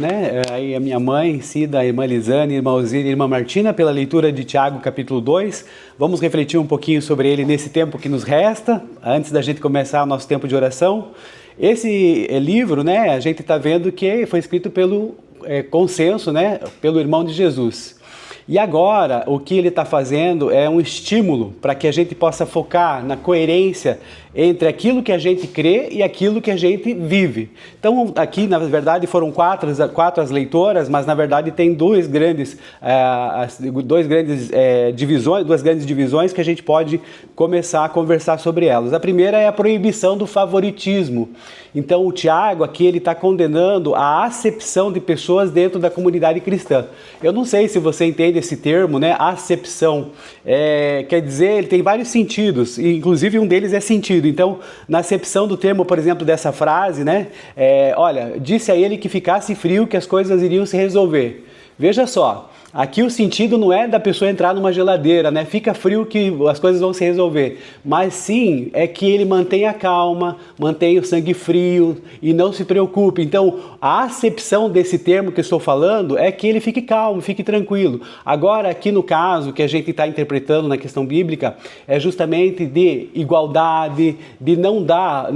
Né? Aí a minha mãe, Cida, a irmã Lisane, a irmã Alzira e a irmã Martina, pela leitura de Tiago, capítulo 2. Vamos refletir um pouquinho sobre ele nesse tempo que nos resta, antes da gente começar o nosso tempo de oração. Esse livro, né, a gente está vendo que foi escrito pelo consenso, né, pelo irmão de Jesus. E agora, o que ele está fazendo é um estímulo para que a gente possa focar na coerência entre aquilo que a gente crê e aquilo que a gente vive. Então, aqui, na verdade, foram quatro as leitoras, mas, na verdade, tem duas grandes divisões que a gente pode começar a conversar sobre elas. A primeira é a proibição do favoritismo. Então, o Tiago, aqui, ele está condenando a acepção de pessoas dentro da comunidade cristã. Eu não sei se você entende esse termo, né? Acepção. Quer dizer, ele tem vários sentidos, e inclusive um deles é sentido. Então, na acepção do termo, por exemplo, dessa frase, né? Olha, disse a ele que ficasse frio, que as coisas iriam se resolver. Veja só, aqui o sentido não é da pessoa entrar numa geladeira, né? Fica frio que as coisas vão se resolver. Mas sim, é que ele mantenha a calma, mantenha o sangue frio e não se preocupe. Então, a acepção desse termo que eu estou falando é que ele fique calmo, fique tranquilo. Agora, aqui no caso que a gente está interpretando na questão bíblica, é justamente de igualdade, de não dar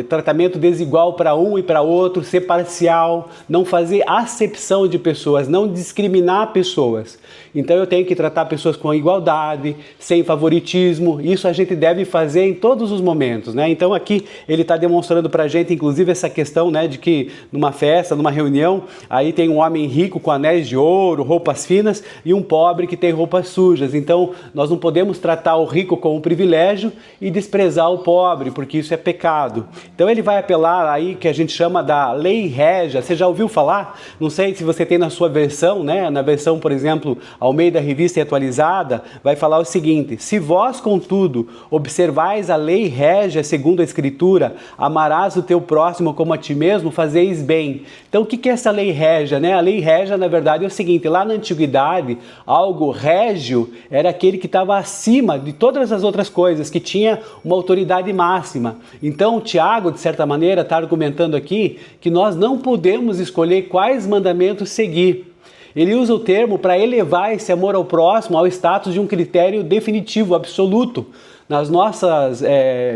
tratamento desigual para um e para outro, ser parcial, não fazer acepção de pessoas, não discriminar pessoas. Então eu tenho que tratar pessoas com igualdade, sem favoritismo. Isso a gente deve fazer em todos os momentos, né? Então aqui ele está demonstrando para a gente, inclusive, essa questão, né, de que numa festa, numa reunião, aí tem um homem rico com anéis de ouro, roupas finas, e um pobre que tem roupas sujas. Então nós não podemos tratar o rico com um privilégio e desprezar o pobre, porque isso é pecado. Então ele vai apelar aí que a gente chama da lei régia. Você já ouviu falar? Não sei se você tem na sua versão, né? Na versão, por exemplo, Almeida Revista e Atualizada, vai falar o seguinte: se vós, contudo, observais a lei régia segundo a Escritura, amarás o teu próximo como a ti mesmo, fazeis bem. Então, o que é essa lei régia, né? A lei régia, na verdade, é o seguinte: lá na antiguidade, algo régio era aquele que estava acima de todas as outras coisas, que tinha uma autoridade máxima. Então, Tiago, de certa maneira, está argumentando aqui que nós não podemos escolher quais mandamentos seguir. Ele usa o termo para elevar esse amor ao próximo ao status de um critério definitivo, absoluto. Nas nossas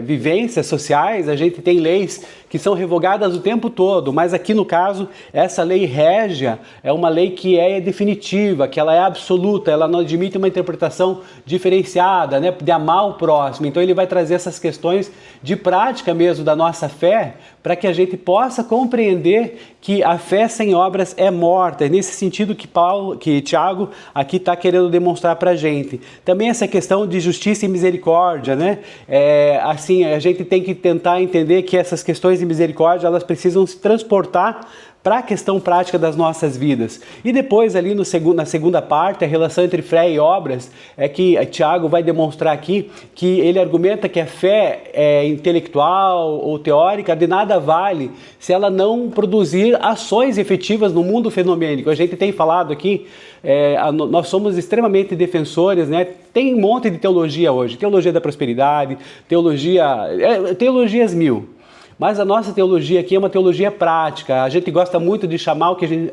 vivências sociais, a gente tem leis que são revogadas o tempo todo, mas aqui no caso, essa lei régia é uma lei que é definitiva, que ela é absoluta, ela não admite uma interpretação diferenciada, né, de amar o próximo. Então ele vai trazer essas questões de prática mesmo da nossa fé, para que a gente possa compreender que a fé sem obras é morta. É nesse sentido que Tiago aqui está querendo demonstrar para a gente. Também essa questão de justiça e misericórdia, né? Assim, a gente tem que tentar entender que essas questões de misericórdia, elas precisam se transportar para a questão prática das nossas vidas. E depois ali na segunda parte, a relação entre fé e obras, é que Tiago vai demonstrar aqui que ele argumenta que a fé intelectual ou teórica de nada vale se ela não produzir ações efetivas no mundo fenomênico. A gente tem falado aqui, nós somos extremamente defensores, né? Tem um monte de teologia hoje, teologia da prosperidade, teologias mil. Mas a nossa teologia aqui é uma teologia prática. A gente gosta muito de chamar o que a gente,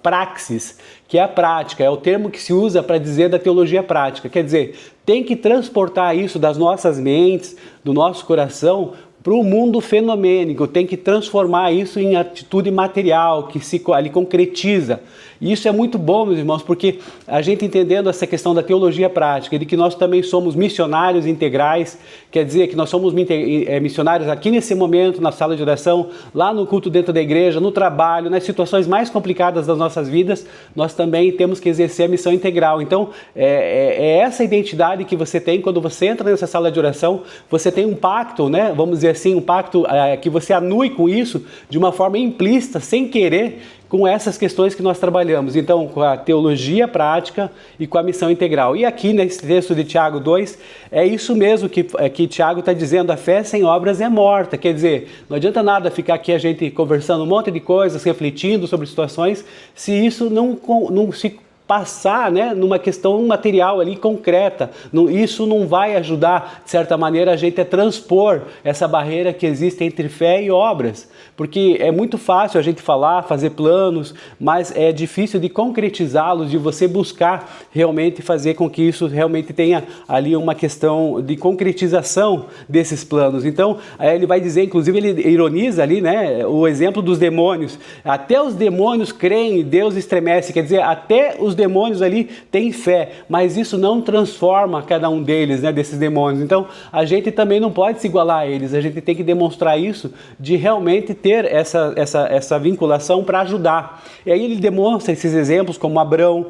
praxis, que é a prática, é o termo que se usa para dizer da teologia prática. Quer dizer, tem que transportar isso das nossas mentes, do nosso coração, para o mundo fenomênico, tem que transformar isso em atitude material, que se ali concretiza. E isso é muito bom, meus irmãos, porque a gente entendendo essa questão da teologia prática, de que nós também somos missionários integrais, quer dizer que nós somos missionários aqui nesse momento, na sala de oração, lá no culto dentro da igreja, no trabalho, nas situações mais complicadas das nossas vidas, nós também temos que exercer a missão integral. Então, é essa identidade que você tem quando você entra nessa sala de oração, você tem um pacto, né? Vamos dizer assim, um pacto que você anui com isso de uma forma implícita, sem querer, com essas questões que nós trabalhamos. Então, com a teologia prática e com a missão integral. E aqui nesse texto de Tiago 2, é isso mesmo que Tiago está dizendo: a fé sem obras é morta. Quer dizer, não adianta nada ficar aqui a gente conversando um monte de coisas, refletindo sobre situações, se isso não se passar, né, numa questão material ali concreta. Isso não vai ajudar, de certa maneira, a gente a transpor essa barreira que existe entre fé e obras, porque é muito fácil a gente falar, fazer planos, mas é difícil de concretizá-los, de você buscar realmente fazer com que isso realmente tenha ali uma questão de concretização desses planos. Então, ele vai dizer, inclusive ele ironiza ali, né, o exemplo dos demônios. Até os demônios creem, Deus estremece, quer dizer, até os demônios ali têm fé, mas isso não transforma cada um deles, né, desses demônios. Então, a gente também não pode se igualar a eles, a gente tem que demonstrar isso, de realmente ter essa vinculação para ajudar. E aí ele demonstra esses exemplos como Abraão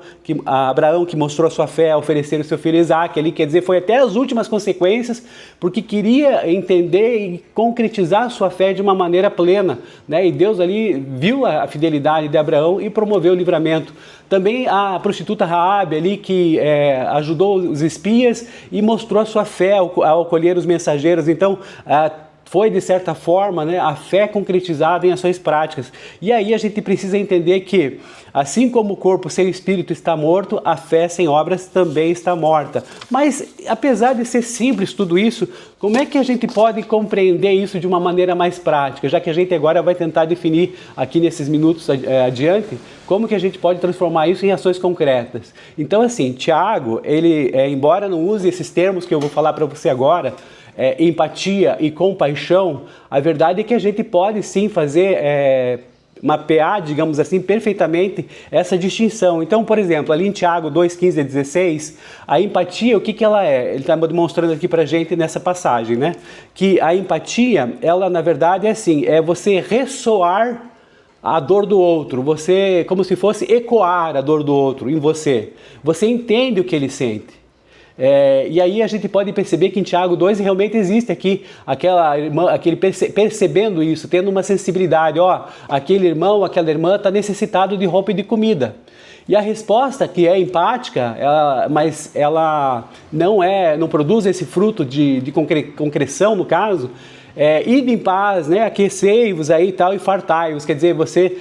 que mostrou a sua fé a oferecer o seu filho Isaac, ali, quer dizer, foi até as últimas consequências, porque queria entender e concretizar a sua fé de uma maneira plena, né? E Deus ali viu a fidelidade de Abraão e promoveu o livramento. Também a prostituta Raabe ali, que ajudou os espias e mostrou a sua fé ao acolher os mensageiros. Então, foi, de certa forma, né, a fé concretizada em ações práticas. E aí a gente precisa entender que, assim como o corpo sem o espírito está morto, a fé sem obras também está morta. Mas, apesar de ser simples tudo isso, como é que a gente pode compreender isso de uma maneira mais prática? Já que a gente agora vai tentar definir aqui nesses minutos adiante, como que a gente pode transformar isso em ações concretas? Então, assim, Tiago, ele, embora não use esses termos que eu vou falar para você agora, empatia e compaixão, a verdade é que a gente pode sim fazer, mapear, digamos assim, perfeitamente essa distinção. Então, por exemplo, ali em Tiago 2:15 a 16, a empatia, o que ela é? Ele está demonstrando aqui para a gente nessa passagem, né? Que a empatia, ela na verdade é assim, é você ressoar a dor do outro, você, como se fosse ecoar a dor do outro em você. Você entende o que ele sente. E aí a gente pode perceber que em Tiago 2 realmente existe aqui aquela irmã, percebendo isso, tendo uma sensibilidade, aquele irmão, aquela irmã está necessitado de roupa e de comida. E a resposta, que é empática, mas ela não produz esse fruto de concreção, no caso, ide em paz, né, aquecei-vos aí e tal, e fartai-vos, quer dizer, você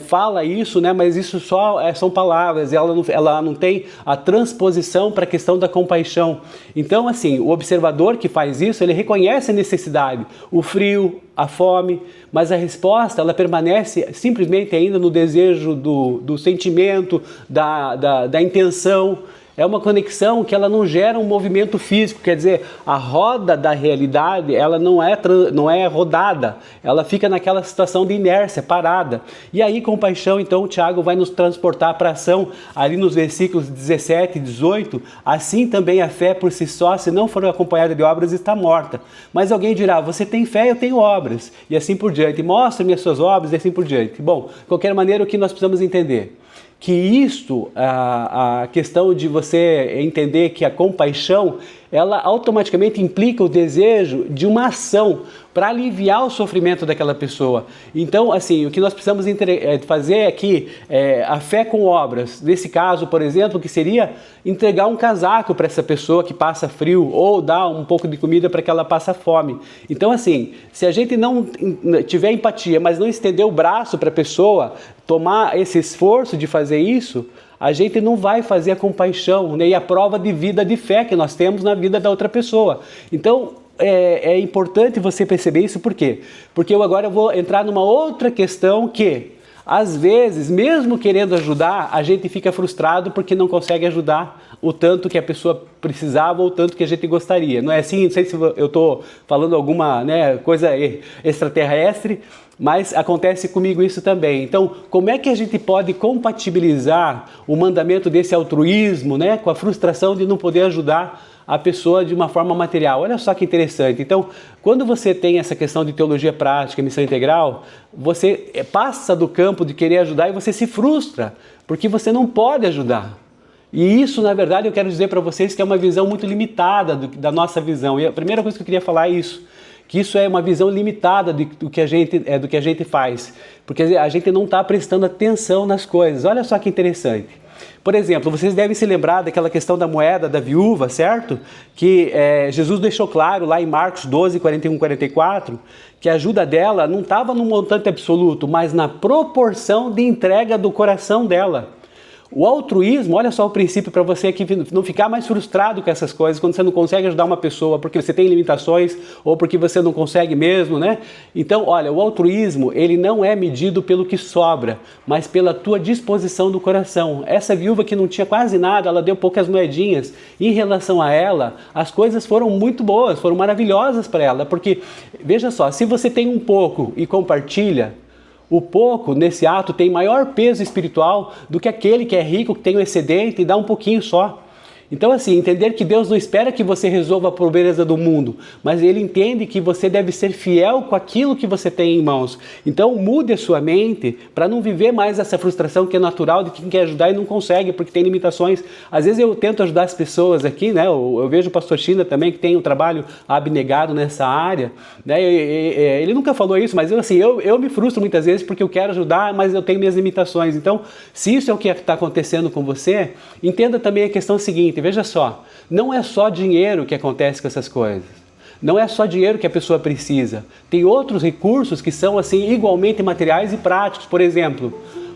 fala isso, né, mas isso só são palavras, ela não tem a transposição para a questão da compaixão. Então, assim, o observador que faz isso, ele reconhece a necessidade, o frio, a fome, mas a resposta, ela permanece simplesmente ainda no desejo do sentimento, da intenção. É uma conexão que ela não gera um movimento físico, quer dizer, a roda da realidade, ela não é rodada, ela fica naquela situação de inércia, parada. E aí, compaixão, então, o Tiago vai nos transportar para a ação, ali nos versículos 17 e 18, assim também a fé por si só, se não for acompanhada de obras, está morta. Mas alguém dirá, você tem fé, eu tenho obras, e assim por diante, mostre-me as suas obras, e assim por diante. Bom, de qualquer maneira, o que nós precisamos entender? Que isto, a questão de você entender que a compaixão, ela automaticamente implica o desejo de uma ação para aliviar o sofrimento daquela pessoa. Então, assim, o que nós precisamos fazer é que a fé com obras, nesse caso, por exemplo, que seria entregar um casaco para essa pessoa que passa frio ou dar um pouco de comida para que ela passe fome. Então, assim, se a gente não tiver empatia, mas não estender o braço para a pessoa tomar esse esforço de fazer isso, a gente não vai fazer a compaixão, né, e a prova de vida, de fé que nós temos na vida da outra pessoa. Então, é importante você perceber isso, por quê? Porque eu agora vou entrar numa outra questão que, às vezes, mesmo querendo ajudar, a gente fica frustrado porque não consegue ajudar o tanto que a pessoa precisava ou o tanto que a gente gostaria. Não é assim? Não sei se eu estou falando alguma, né, coisa extraterrestre, mas acontece comigo isso também. Então, como é que a gente pode compatibilizar o mandamento desse altruísmo, né, com a frustração de não poder ajudar a pessoa de uma forma material? Olha só que interessante. Então, quando você tem essa questão de teologia prática, missão integral, você passa do campo de querer ajudar e você se frustra, porque você não pode ajudar. E isso, na verdade, eu quero dizer para vocês que é uma visão muito limitada da nossa visão. E a primeira coisa que eu queria falar é isso, que isso é uma visão limitada do que a gente faz, porque a gente não está prestando atenção nas coisas. Olha só que interessante. Por exemplo, vocês devem se lembrar daquela questão da moeda da viúva, certo? Que Jesus deixou claro lá em Marcos 12, 41, 44, que a ajuda dela não estava no montante absoluto, mas na proporção de entrega do coração dela. O altruísmo, olha só o princípio para você aqui não ficar mais frustrado com essas coisas, quando você não consegue ajudar uma pessoa porque você tem limitações ou porque você não consegue mesmo, né? Então, olha, o altruísmo, ele não é medido pelo que sobra, mas pela tua disposição do coração. Essa viúva que não tinha quase nada, ela deu poucas moedinhas. Em relação a ela, as coisas foram muito boas, foram maravilhosas para ela, porque, veja só, se você tem um pouco e compartilha, o pouco, nesse ato, tem maior peso espiritual do que aquele que é rico, que tem um excedente e dá um pouquinho só. Então, assim, entender que Deus não espera que você resolva a pobreza do mundo, mas Ele entende que você deve ser fiel com aquilo que você tem em mãos. Então, mude a sua mente para não viver mais essa frustração que é natural de quem quer ajudar e não consegue, porque tem limitações. Às vezes eu tento ajudar as pessoas aqui, né? Eu vejo o pastor China também, que tem um trabalho abnegado nessa área, né? Ele nunca falou isso, mas eu me frustro muitas vezes porque eu quero ajudar, mas eu tenho minhas limitações. Então, se isso é o que está acontecendo com você, entenda também a questão seguinte. Veja só, não é só dinheiro que acontece com essas coisas. Não é só dinheiro que a pessoa precisa. Tem outros recursos que são assim igualmente materiais e práticos. Por exemplo,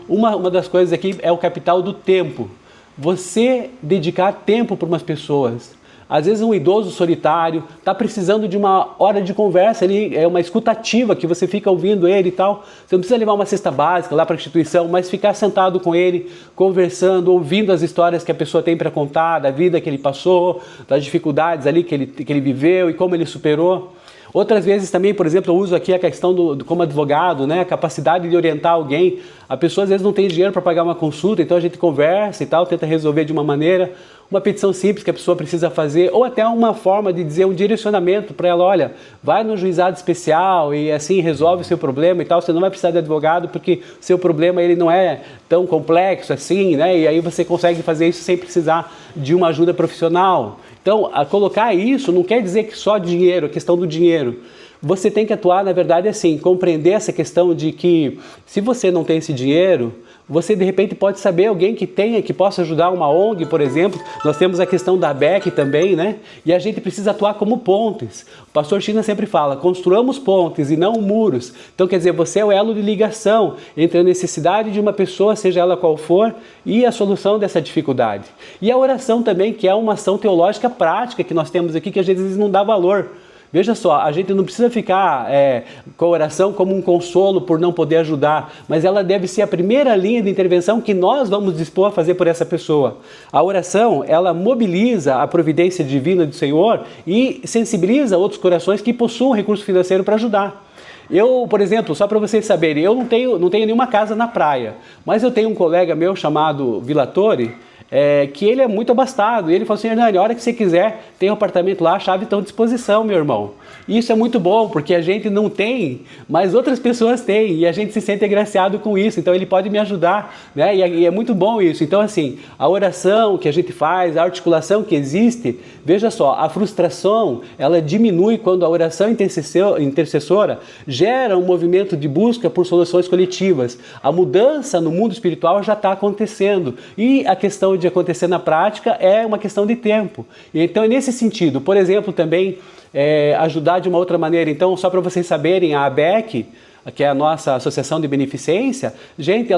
uma das coisas aqui é o capital do tempo. Você dedicar tempo para umas pessoas. Às vezes um idoso solitário está precisando de uma hora de conversa, ali é uma escutativa que você fica ouvindo ele e tal. Você não precisa levar uma cesta básica lá para a instituição, mas ficar sentado com ele, conversando, ouvindo as histórias que a pessoa tem para contar, da vida que ele passou, das dificuldades ali que ele viveu e como ele superou. Outras vezes também, por exemplo, eu uso aqui a questão como advogado, né? A capacidade de orientar alguém. A pessoa às vezes não tem dinheiro para pagar uma consulta, então a gente conversa e tal, tenta resolver de uma maneira, uma petição simples que a pessoa precisa fazer, ou até uma forma de dizer um direcionamento para ela, olha, vai no juizado especial e assim resolve o seu problema e tal, você não vai precisar de advogado porque o seu problema ele não é tão complexo assim, né? E aí você consegue fazer isso sem precisar de uma ajuda profissional. Então, a colocar isso não quer dizer que só dinheiro, a questão do dinheiro. Você tem que atuar, na verdade, assim, compreender essa questão de que se você não tem esse dinheiro, você de repente pode saber alguém que tenha, que possa ajudar uma ONG, por exemplo. Nós temos a questão da ABEC também, né? E a gente precisa atuar como pontes. O pastor China sempre fala, construamos pontes e não muros. Então, quer dizer, você é o elo de ligação entre a necessidade de uma pessoa, seja ela qual for, e a solução dessa dificuldade. E a oração também, que é uma ação teológica prática que nós temos aqui, que às vezes não dá valor. Veja só, a gente não precisa ficar com a oração como um consolo por não poder ajudar, mas ela deve ser a primeira linha de intervenção que nós vamos dispor a fazer por essa pessoa. A oração, ela mobiliza a providência divina do Senhor e sensibiliza outros corações que possuam recurso financeiro para ajudar. Eu, por exemplo, só para vocês saberem, eu não tenho nenhuma casa na praia, mas eu tenho um colega meu chamado Vilatore, que ele é muito abastado, e ele falou assim, Hernani, a hora que você quiser, tem um apartamento lá, a chave está à disposição, meu irmão. E isso é muito bom, porque a gente não tem, mas outras pessoas têm, e a gente se sente agraciado com isso, então ele pode me ajudar, né? E é muito bom isso. Então, assim, a oração que a gente faz, a articulação que existe, veja só, a frustração, ela diminui quando a oração intercessora gera um movimento de busca por soluções coletivas. A mudança no mundo espiritual já está acontecendo, e a questão de acontecer na prática é uma questão de tempo. Então, nesse sentido, por exemplo, também ajudar de uma outra maneira. Então, só para vocês saberem, a ABEC, que é a nossa Associação de Beneficência, gente,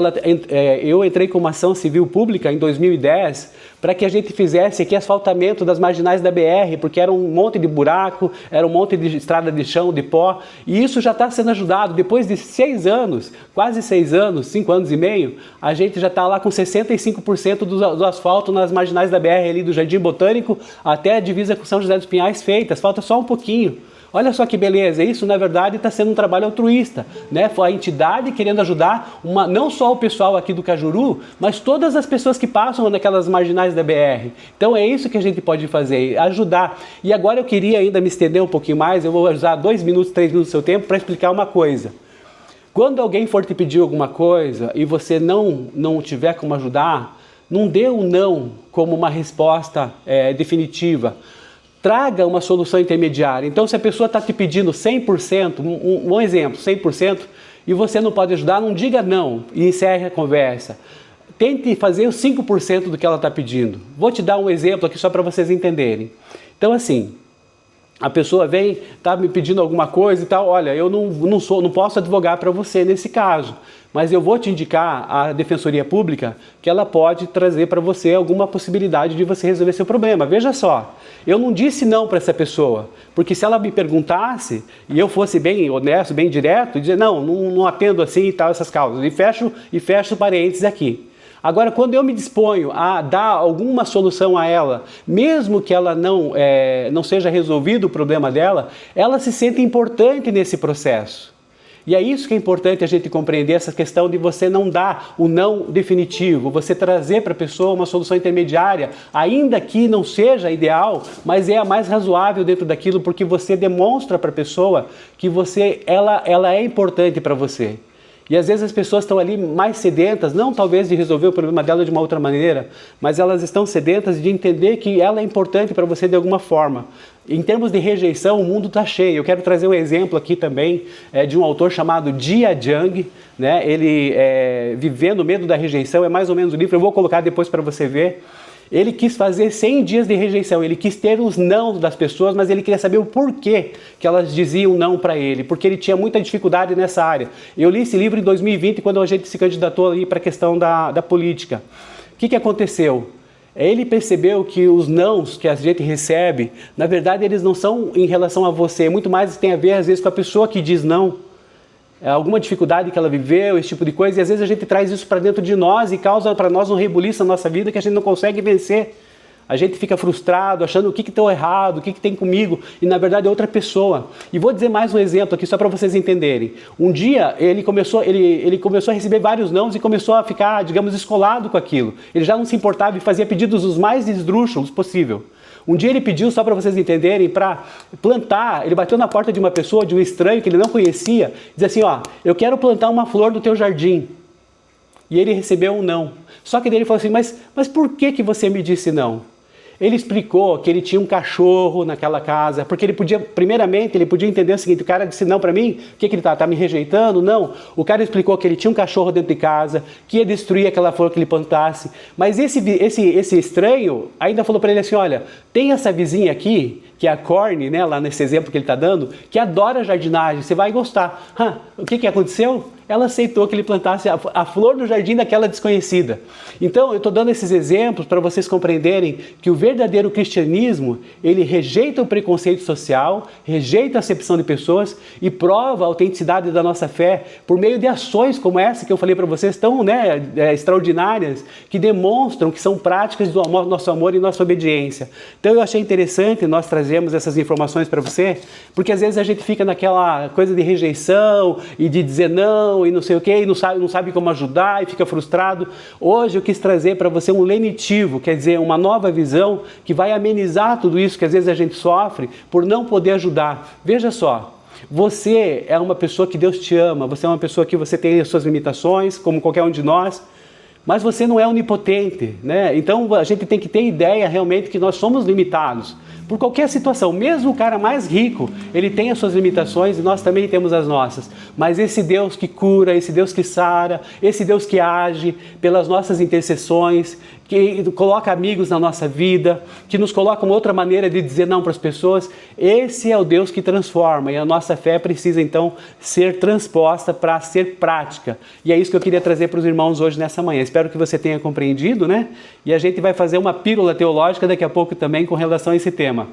eu entrei com uma ação civil pública em 2010 para que a gente fizesse aqui asfaltamento das marginais da BR, porque era um monte de buraco, era um monte de estrada de chão, de pó, e isso já está sendo ajudado. Depois de 6 anos, quase 6 anos, 5 anos e meio, a gente já está lá com 65% do asfalto nas marginais da BR, ali do Jardim Botânico até a divisa com São José dos Pinhais feitas, falta só um pouquinho. Olha só que beleza, isso na verdade está sendo um trabalho altruísta, né? Foi a entidade querendo ajudar não só o pessoal aqui do Cajuru, mas todas as pessoas que passam naquelas marginais da BR. Então é isso que a gente pode fazer, ajudar. E agora eu queria ainda me estender um pouquinho mais, eu vou usar 2 minutos, 3 minutos do seu tempo para explicar uma coisa. Quando alguém for te pedir alguma coisa e você não tiver como ajudar, não dê um não como uma resposta definitiva. Traga uma solução intermediária. Então, se a pessoa está te pedindo 100%, um exemplo, 100%, e você não pode ajudar, não diga não e encerre a conversa. Tente fazer os 5% do que ela está pedindo. Vou te dar um exemplo aqui só para vocês entenderem. Então, assim, A pessoa vem, tá me pedindo alguma coisa e tal, olha, eu não posso advogar para você nesse caso, mas eu vou te indicar a Defensoria Pública, que ela pode trazer para você alguma possibilidade de você resolver seu problema. Veja só, eu não disse não para essa pessoa, porque se ela me perguntasse e eu fosse bem honesto, bem direto, dizer não atendo assim e tal essas causas, e fecho parênteses aqui. Agora, quando eu me disponho a dar alguma solução a ela, mesmo que ela não seja resolvido o problema dela, ela se sente importante nesse processo. E é isso que é importante a gente compreender, essa questão de você não dar o não definitivo, você trazer para a pessoa uma solução intermediária, ainda que não seja ideal, mas é a mais razoável dentro daquilo, porque você demonstra para a pessoa que ela é importante para você. E às vezes as pessoas estão ali mais sedentas, não talvez de resolver o problema dela de uma outra maneira, mas elas estão sedentas de entender que ela é importante para você de alguma forma. Em termos de rejeição, o mundo está cheio. Eu quero trazer um exemplo aqui também de um autor chamado Jia Jiang, né? Ele, Vivendo o Medo da Rejeição, é mais ou menos o livro, eu vou colocar depois para você ver. Ele quis fazer 100 dias de rejeição, ele quis ter os não das pessoas, mas ele queria saber o porquê que elas diziam não para ele, porque ele tinha muita dificuldade nessa área. Eu li esse livro em 2020, quando a gente se candidatou ali para a questão da política. O que aconteceu? Ele percebeu que os nãos que a gente recebe, na verdade eles não são em relação a você, muito mais tem a ver às vezes com a pessoa que diz não. Alguma dificuldade que ela viveu, esse tipo de coisa, e às vezes a gente traz isso para dentro de nós e causa para nós um rebuliço na nossa vida que a gente não consegue vencer. A gente fica frustrado, achando o que está errado, o que tem comigo, e na verdade é outra pessoa. E vou dizer mais um exemplo aqui, só para vocês entenderem. Um dia ele começou a receber vários nãos e começou a ficar, digamos, escolado com aquilo. Ele já não se importava e fazia pedidos os mais esdrúxulos possível. Um dia ele pediu, só para vocês entenderem, para plantar, ele bateu na porta de uma pessoa, de um estranho que ele não conhecia, dizia assim, ó, eu quero plantar uma flor no teu jardim. E ele recebeu um não. Só que daí ele falou assim, mas por que você me disse não? Ele explicou que ele tinha um cachorro naquela casa, porque ele podia, primeiramente, ele podia entender o seguinte, o cara disse não para mim, o que ele tá me rejeitando? Não. O cara explicou que ele tinha um cachorro dentro de casa, que ia destruir aquela flor que ele plantasse, mas esse estranho ainda falou para ele assim, olha, tem essa vizinha aqui, que é a Corne, né, lá nesse exemplo que ele está dando, que adora jardinagem, você vai gostar. O que aconteceu? Ela aceitou que ele plantasse a flor no jardim daquela desconhecida. Então, eu estou dando esses exemplos para vocês compreenderem que o verdadeiro cristianismo, ele rejeita o preconceito social, rejeita a acepção de pessoas e prova a autenticidade da nossa fé por meio de ações como essa que eu falei para vocês, tão extraordinárias, que demonstram que são práticas do nosso amor e nossa obediência. Então, eu achei interessante nós trazermos essas informações para você, porque às vezes a gente fica naquela coisa de rejeição e de dizer não, e não sei o que, e não sabe como ajudar e fica frustrado. Hoje eu quis trazer para você um lenitivo, quer dizer, uma nova visão que vai amenizar tudo isso que às vezes a gente sofre por não poder ajudar. Veja só, você é uma pessoa que Deus te ama, você é uma pessoa que você tem as suas limitações, como qualquer um de nós, mas você não é onipotente, né? Então a gente tem que ter ideia realmente que nós somos limitados. Por qualquer situação, mesmo o cara mais rico, ele tem as suas limitações e nós também temos as nossas. Mas esse Deus que cura, esse Deus que sara, esse Deus que age pelas nossas intercessões, que coloca amigos na nossa vida, que nos coloca uma outra maneira de dizer não para as pessoas, esse é o Deus que transforma e a nossa fé precisa então ser transposta para ser prática. E é isso que eu queria trazer para os irmãos hoje nessa manhã. Espero que você tenha compreendido, né? E a gente vai fazer uma pílula teológica daqui a pouco também com relação a esse tema.